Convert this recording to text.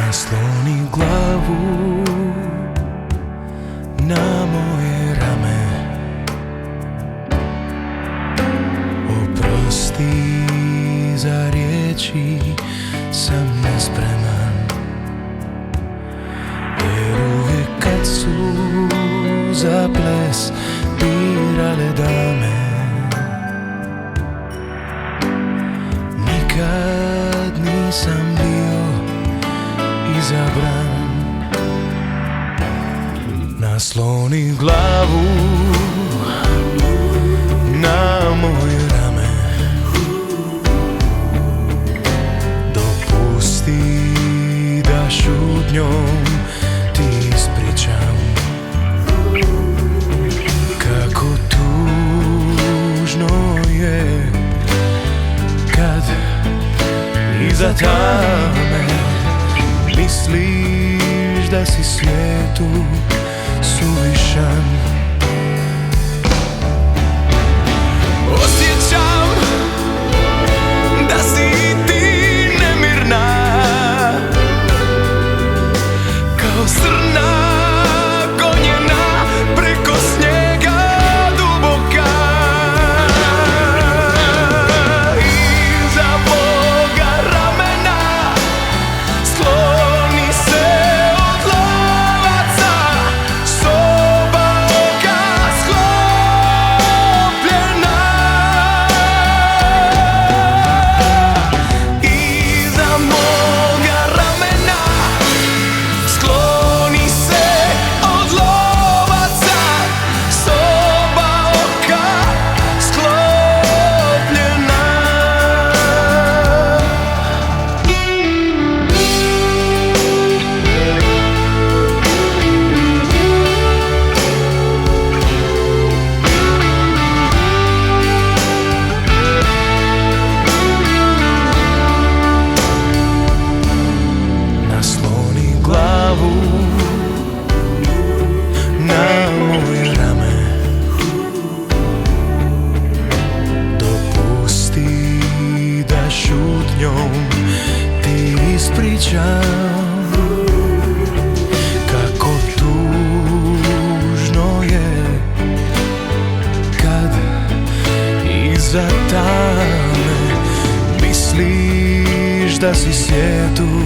Nasloni glavu na moje rame, oprosti, za riječi sam nespreman, jer uvijek kad su za ples birale dame, nikad nisam bio izabran. Nasloni glavu na moje rame, dopusti da šutnjom ti ispričam kako tužno je kad iza tame misliš da si svijetu suvišan. Osjećam da si ti nemirna, kao srna gonjena preko snijega duboka. Iza moga ramena skloni se od lovaca, soba oka sklopljena. Iza moga ramena skloni se od lovaca, soba oka sklopljena. Nasloni glavu na moje rame, dopusti da šutnjom ti ispričam kako tužno je kad iza tame misliš da si svijetu